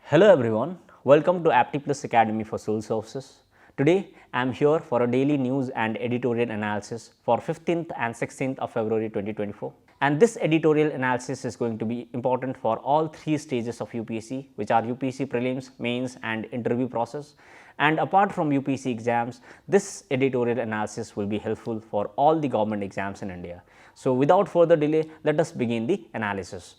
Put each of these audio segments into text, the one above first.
Hello everyone, welcome to Apti Plus Academy for Civil Services. Today I am here for a daily news and editorial analysis for 15th and 16th of February 2024. And this editorial analysis is going to be important for all three stages of UPSC, which are UPSC prelims, mains and interview process. And apart from UPSC exams, this editorial analysis will be helpful for all the government exams in India. So without further delay, let us begin the analysis.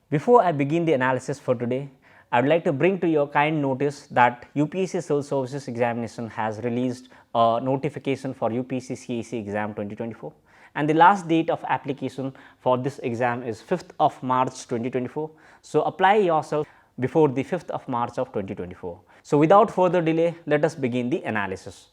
Before I begin the analysis for today, I would like to bring to your kind notice that UPSC Civil Services Examination has released a notification for UPSC CAC exam 2024, and the last date of application for this exam is 5th of March 2024. So apply yourself before the 5th of March of 2024. So without further delay, let us begin the analysis.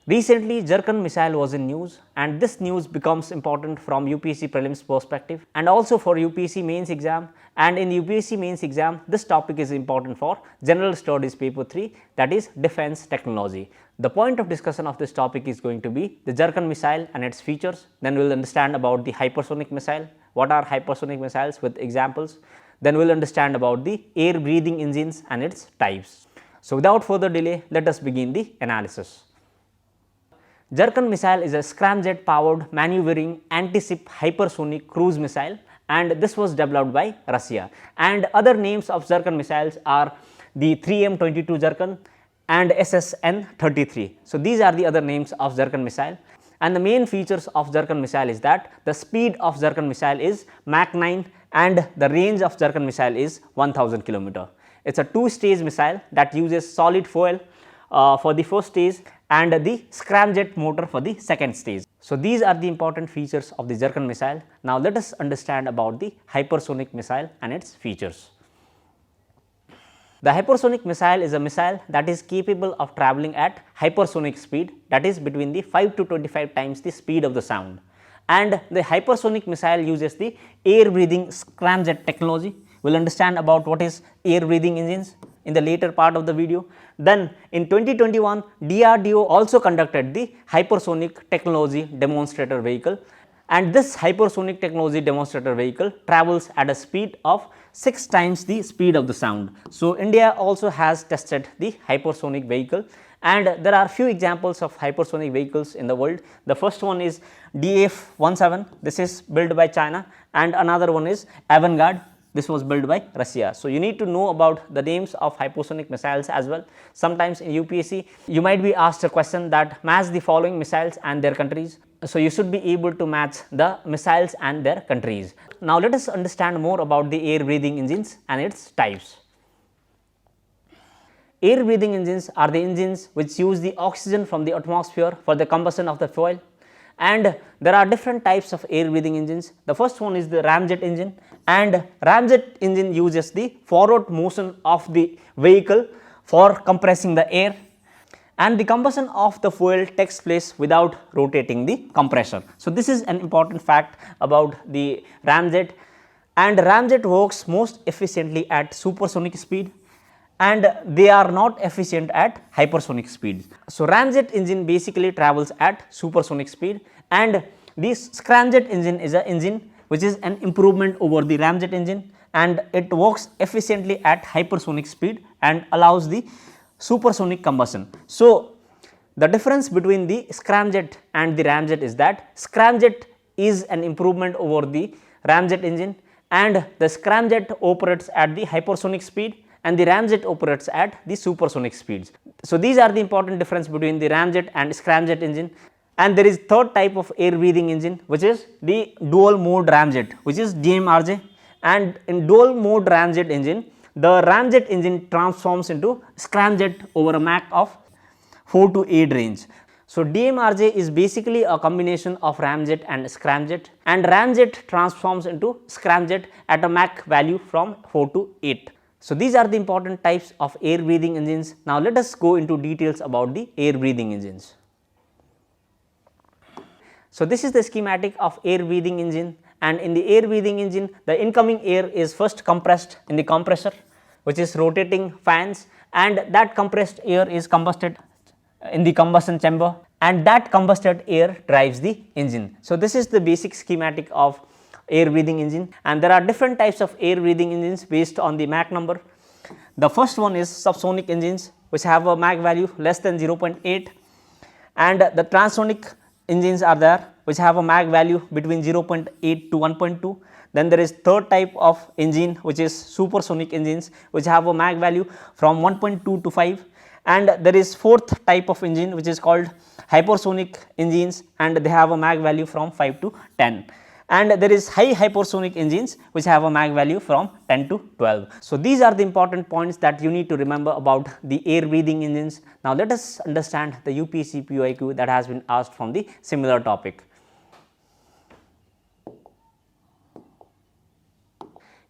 Recently, 𝐻𝐻𝐾 missile was in news, and this news becomes important from UPSC prelims perspective and also for UPSC mains exam. And in UPSC mains exam, this topic is important for general studies paper 3, that is defense technology. The point of discussion of this topic is going to be the 𝐻𝐻𝐾 missile and its features. Then we will understand about the hypersonic missile, what are hypersonic missiles with examples. Then we will understand about the air breathing engines and its types. So without further delay, let us begin the analysis. 𝐻𝐻𝐾 missile is a scramjet powered maneuvering anti-ship hypersonic cruise missile, and this was developed by Russia. And other names of 𝐻𝐻𝐾 missiles are the 3M22 𝐻𝐻𝐾 and SSN-33. So these are the other names of 𝐻𝐻𝐾 missile, and the main features of 𝐻𝐻𝐾 missile is that the speed of 𝐻𝐻𝐾 missile is Mach 9 and the range of 𝐻𝐻𝐾 missile is 1000 km. It's a two-stage missile that uses solid fuel for the first stage and the scramjet motor for the second stage. So these are the important features of the 𝐻𝐻𝐾 missile. Now let us understand about the hypersonic missile and its features. The hypersonic missile is a missile that is capable of traveling at hypersonic speed, that is between the 5 to 25 times the speed of the sound. And the hypersonic missile uses the air breathing scramjet technology. We will understand about what is air breathing engines in the later part of the video. Then in 2021, DRDO also conducted the hypersonic technology demonstrator vehicle, and this hypersonic technology demonstrator vehicle travels at a speed of 6 times the speed of the sound. So India also has tested the hypersonic vehicle, and there are few examples of hypersonic vehicles in the world. The first one is DF-17, this is built by China, and another one is Avangard. This was built by Russia. So you need to know about the names of hypersonic missiles as well. Sometimes in UPSC, you might be asked a question that match the following missiles and their countries. So you should be able to match the missiles and their countries. Now let us understand more about the air breathing engines and its types. Air breathing engines are the engines which use the oxygen from the atmosphere for the combustion of the fuel. And there are different types of air breathing engines. The first one is the ramjet engine, and ramjet engine uses the forward motion of the vehicle for compressing the air, and the combustion of the fuel takes place without rotating the compressor. So this is an important fact about the ramjet, and ramjet works most efficiently at supersonic speed, and they are not efficient at hypersonic speeds. So ramjet engine basically travels at supersonic speed, and this scramjet engine is an engine which is an improvement over the ramjet engine, and it works efficiently at hypersonic speed and allows the supersonic combustion. So the difference between the scramjet and the ramjet is that scramjet is an improvement over the ramjet engine, and the scramjet operates at the hypersonic speed and the ramjet operates at the supersonic speeds. So these are the important difference between the ramjet and scramjet engine. And there is third type of air breathing engine, which is the dual mode ramjet, which is DMRJ. And in dual mode ramjet engine, the ramjet engine transforms into scramjet over a Mach of 4 to 8 range. So, DMRJ is basically a combination of ramjet and scramjet, and ramjet transforms into scramjet at a Mach value from 4 to 8. So, these are the important types of air breathing engines. Now, let us go into details about the air breathing engines. So, this is the schematic of air breathing engine, and in the air breathing engine the incoming air is first compressed in the compressor, which is rotating fans, and that compressed air is combusted in the combustion chamber, and that combusted air drives the engine. So, this is the basic schematic of air breathing engine, and there are different types of air breathing engines based on the Mach number. The first one is subsonic engines, which have a Mach value less than 0.8, and the transonic engines are there, which have a Mach value between 0.8 to 1.2. Then there is third type of engine, which is supersonic engines, which have a Mach value from 1.2 to 5, and there is fourth type of engine, which is called hypersonic engines, and they have a Mach value from 5 to 10, and there is high hypersonic engines, which have a Mach value from 10 to 12. So, these are the important points that you need to remember about the air breathing engines. Now, let us understand the UPSC PYQ that has been asked from the similar topic.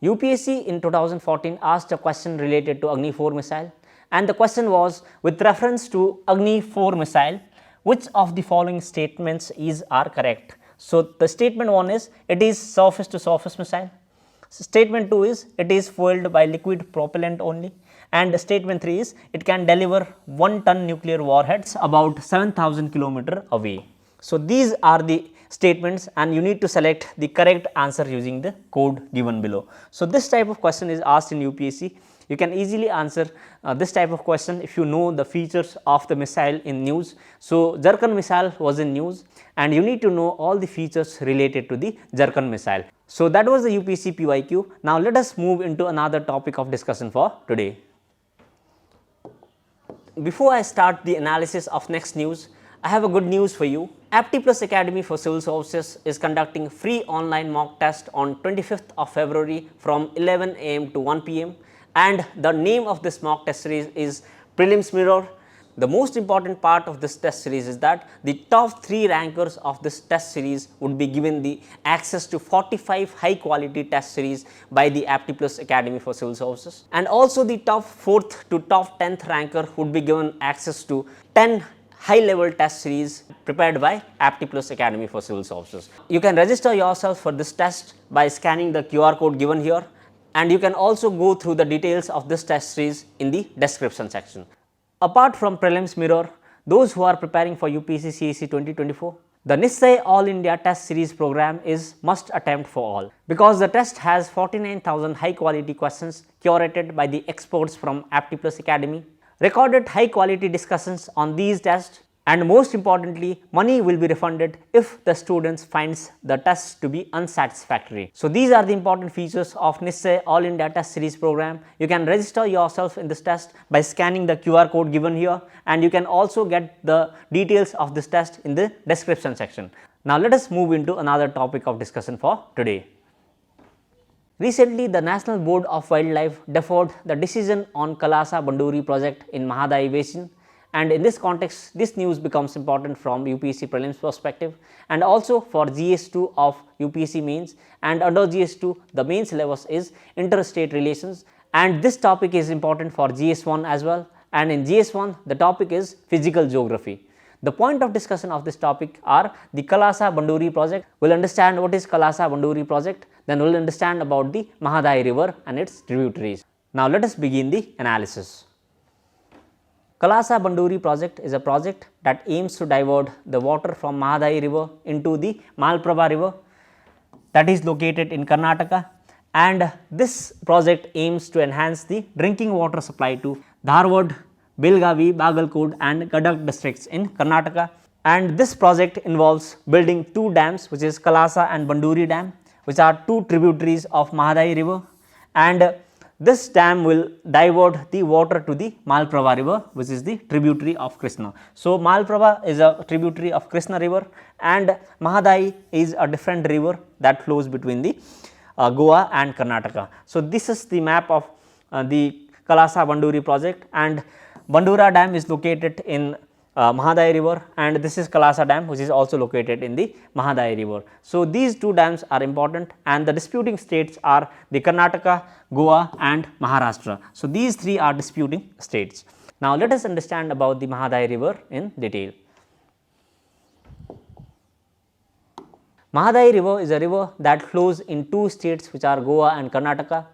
UPSC in 2014 asked a question related to Agni 4 missile, and the question was, with reference to Agni 4 missile, which of the following statements are correct? So, the statement 1 is it is surface to surface missile, statement 2 is it is fueled by liquid propellant only, and statement 3 is it can deliver 1 ton nuclear warheads about 7,000 km away. So, these are the statements, and you need to select the correct answer using the code given below. So, this type of question is asked in UPSC. You can easily answer this type of question if you know the features of the missile in news. So, 𝐻𝐻𝐿 missile was in news, and you need to know all the features related to the 𝐻𝐻𝐿 missile. So, that was the UPSC PYQ. Now, let us move into another topic of discussion for today. Before I start the analysis of next news, I have a good news for you. Apti Plus Academy for Civil Services is conducting free online mock test on 25th of February from 11 am to 1 pm, and the name of this mock test series is Prelims Mirror. The most important part of this test series is that the top 3 rankers of this test series would be given the access to 45 high quality test series by the Apti Plus Academy for Civil Services, and also the top 4th to top 10th ranker would be given access to 10 high level test series prepared by Apti Plus Academy for Civil Services. You can register yourself for this test by scanning the QR code given here, and you can also go through the details of this test series in the description section. Apart from Prelims Mirror, those who are preparing for UPSC CSE 2024, the 𝐁𝐸 All India Test Series program is must attempt for all, because the test has 49,000 high quality questions curated by the experts from Apti Plus Academy, recorded high quality discussions on these tests, and most importantly, money will be refunded if the students finds the tests to be unsatisfactory. So, these are the important features of 𝐁𝐸 All India Test Series program. You can register yourself in this test by scanning the QR code given here, and you can also get the details of this test in the description section. Now, let us move into another topic of discussion for today. Recently, the National Board of Wildlife deferred the decision on Kalasa-Banduri project in Mahadayi Basin, and in this context, this news becomes important from UPSC prelims perspective, and also for GS2 of UPSC mains, and under GS2 the main syllabus is interstate relations, and this topic is important for GS1 as well, and in GS1 the topic is physical geography. The point of discussion of this topic are the Kalasa-Banduri project. We will understand what is Kalasa-Banduri project, then we will understand about the Mahadayi river and its tributaries. Now, let us begin the analysis. Kalasa-Banduri project is a project that aims to divert the water from Mahadayi river into the Malaprabha river that is located in Karnataka, and this project aims to enhance the drinking water supply to Dharwad, Belgavi, Bagalkot and Gadag districts in Karnataka, and this project involves building 2 dams, which is Kalasa and Banduri dam, which are 2 tributaries of Mahadayi river, and this dam will divert the water to the Malaprabha river, which is the tributary of Krishna. So, Malaprabha is a tributary of Krishna river, and Mahadayi is a different river that flows between the Goa and Karnataka. So, this is the map of the Kalasa-Banduri project, and Bandura dam is located in Mahadaya river, and this is Kalasa dam, which is also located in the Mahadaya river. So, these two dams are important, and the disputing states are the Karnataka, Goa and Maharashtra. So, these three are disputing states. Now, let us understand about the Mahadaya river in detail. Mahadaya river is a river that flows in two states, which are Goa and Karnataka,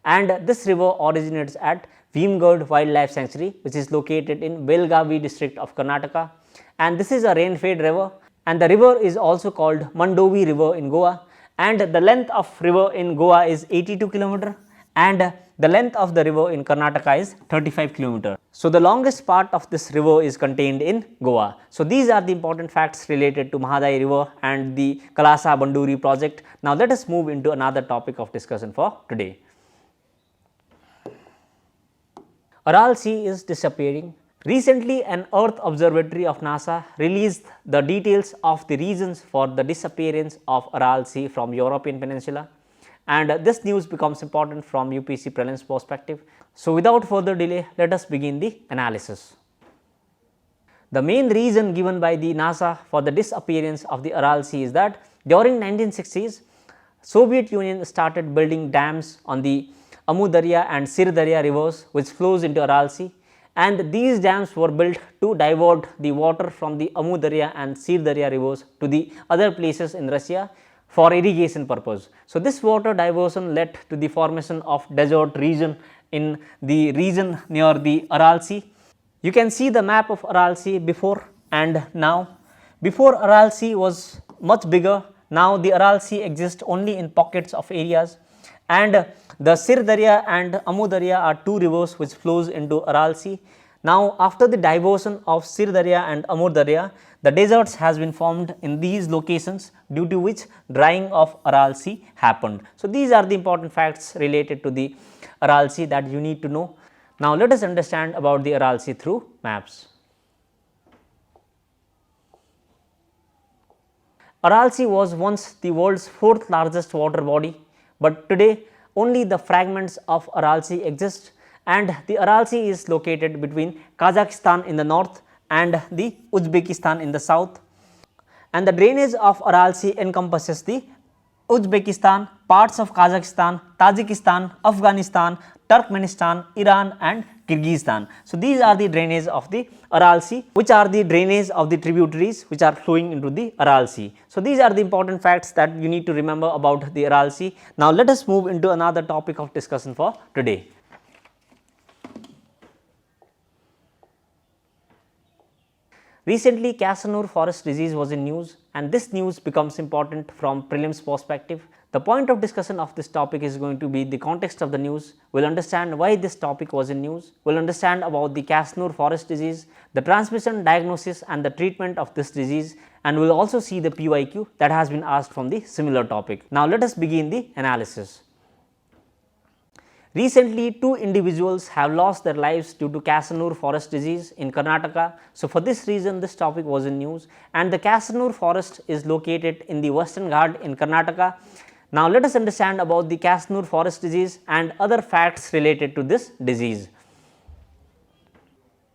and this river originates at 𝐻𝐫𝐸𝐽 Wildlife Sanctuary, which is located in Belgavi district of Karnataka, and this is a rain fed river, and the river is also called Mandovi river in Goa, and the length of river in Goa is 82 km and the length of the river in Karnataka is 35 km. So, the longest part of this river is contained in Goa. So, these are the important facts related to Mahadaya river and the Kalasa Banduri project. Now, let us move into another topic of discussion for today. Aral Sea is disappearing. Recently, an Earth observatory of NASA released the details of the reasons for the disappearance of Aral Sea from European Peninsula, and this news becomes important from UPSC prelims perspective. So, without further delay, let us begin the analysis. The main reason given by the NASA for the disappearance of the Aral Sea is that during 1960s, Soviet Union started building dams on the Amu Darya and Sir Darya rivers, which flows into Aral Sea, and these dams were built to divert the water from the Amu Darya and Sir Darya rivers to the other places in Russia for irrigation purpose. So, this water diversion led to the formation of desert region in the region near the Aral Sea. You can see the map of Aral Sea before and now. Before, Aral Sea was much bigger. Now, the Aral Sea exists only in pockets of areas, and the Sir Darya and Amu Darya are two rivers which flows into Aral Sea. Now, after the diversion of Sir Darya and Amu Darya, the deserts has been formed in these locations, due to which drying of Aral Sea happened. So, these are the important facts related to the Aral Sea that you need to know. Now, let us understand about the Aral Sea through maps. Aral Sea was once the world's fourth largest water body, but today only the fragments of Aral Sea exist, and the Aral Sea is located between Kazakhstan in the north and the Uzbekistan in the south, and the drainage of Aral Sea encompasses the Uzbekistan, parts of Kazakhstan, Tajikistan, Afghanistan, Turkmenistan, Iran and Kyrgyzstan. So, these are the drainage of the Aral Sea, which are the drainage of the tributaries which are flowing into the Aral Sea. So, these are the important facts that you need to remember about the Aral Sea. Now, let us move into another topic of discussion for today. Recently, Casanur forest disease was in news, and this news becomes important from prelims perspective. The point of discussion of this topic is going to be the context of the news. We will understand why this topic was in news. We will understand about the Casanur forest disease, the transmission, diagnosis and the treatment of this disease, and we will also see the PYQ that has been asked from the similar topic. Now, let us begin the analysis. Recently, two individuals have lost their lives due to Casanur forest disease in Karnataka. So, for this reason this topic was in news, and the Casanur forest is located in the Western Ghat in Karnataka. Now, let us understand about the Casanur forest disease and other facts related to this disease.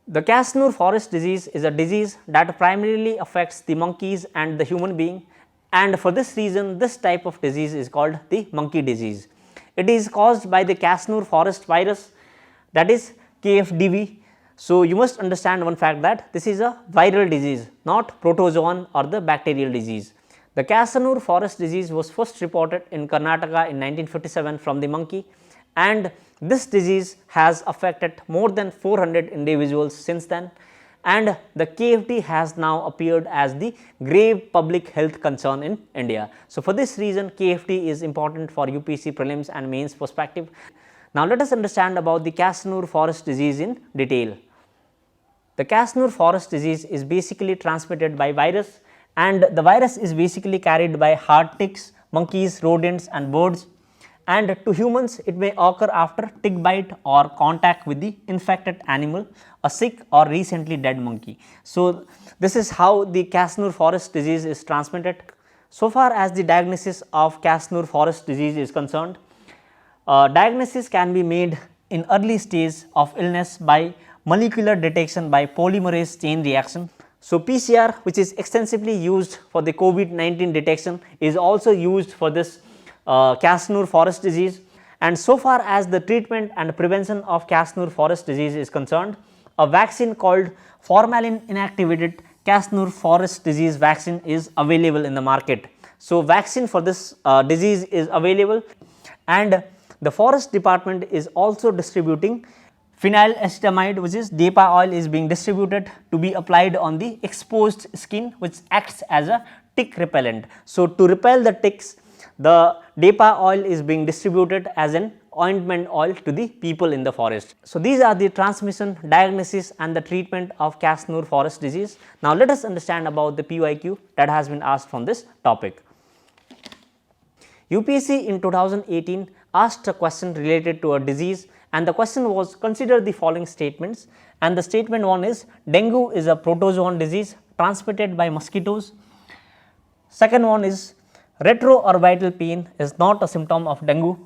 The Casanur forest disease is a disease that primarily affects the monkeys and the human being, and for this reason this type of disease is called the monkey disease. It is caused by the Casanur forest virus, that is KFDV. So, you must understand one fact that this is a viral disease, not protozoan or the bacterial disease. The Casanur forest disease was first reported in Karnataka in 1957 from the monkey, and this disease has affected more than 400 individuals since then, and the KFD has now appeared as the grave public health concern in India. So, for this reason KFD is important for UPSC prelims and mains perspective. Now, let us understand about the Casanur forest disease in detail. The Casanur forest disease is basically transmitted by virus, and the virus is basically carried by hard ticks, monkeys, rodents and birds, and to humans it may occur after tick bite or contact with the infected animal, a sick or recently dead monkey. So, this is how the Casanur forest disease is transmitted. So far as the diagnosis of Casanur forest disease is concerned, diagnosis can be made in early stage of illness by molecular detection by polymerase chain reaction. So, PCR, which is extensively used for the COVID-19 detection, is also used for this Ksnur-Forest disease. And so far as the treatment and prevention of Ksnur-Forest disease is concerned, a vaccine called formalin inactivated Ksnur-Forest disease vaccine is available in the market. So, vaccine for this disease is available, and the forest department is also distributing phenylacetamide, which is DEPA oil, is being distributed to be applied on the exposed skin, which acts as a tick repellent. So, to repel the ticks, the DEPA oil is being distributed as an ointment oil to the people in the forest. So, these are the transmission, diagnosis and the treatment of Ksnur-Forest disease. Now, let us understand about the PYQ that has been asked from this topic. UPSC in 2018 asked a question related to a disease, and the question was, consider the following statements, and the statement 1 is dengue is a protozoan disease transmitted by mosquitoes. Second one is retroorbital pain is not a symptom of dengue.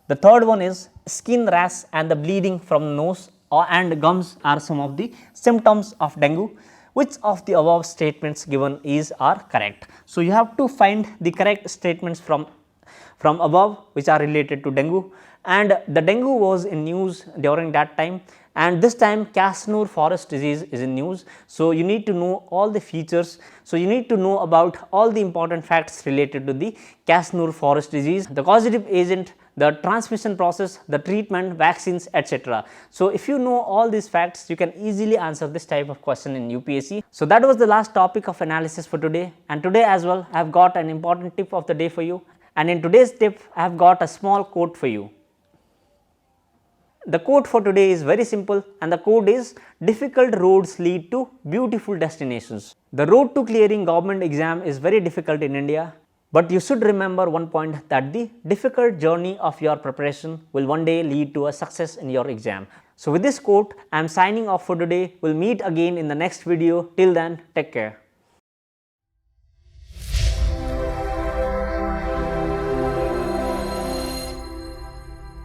The third one is skin rash and the bleeding from nose and gums are some of the symptoms of dengue. Which of the above statements given are correct? So, you have to find the correct statements from above which are related to dengue, and the dengue was in news during that time, and this time Ksnur-Forest disease is in news. So, you need to know all the features. So, you need to know about all the important facts related to the Ksnur-Forest disease, the causative agent, the transmission process, the treatment, vaccines, etc. So, if you know all these facts, you can easily answer this type of question in UPSC. So, that was the last topic of analysis for today, and today as well I have got an important tip of the day for you, and in today's tip I have got a small quote for you. The quote for today is very simple, and the quote is, difficult roads lead to beautiful destinations. The road to clearing government exam is very difficult in India, but you should remember one point, that the difficult journey of your preparation will one day lead to a success in your exam. So, with this quote I am signing off for today. We will meet again in the next video. Till then, take care.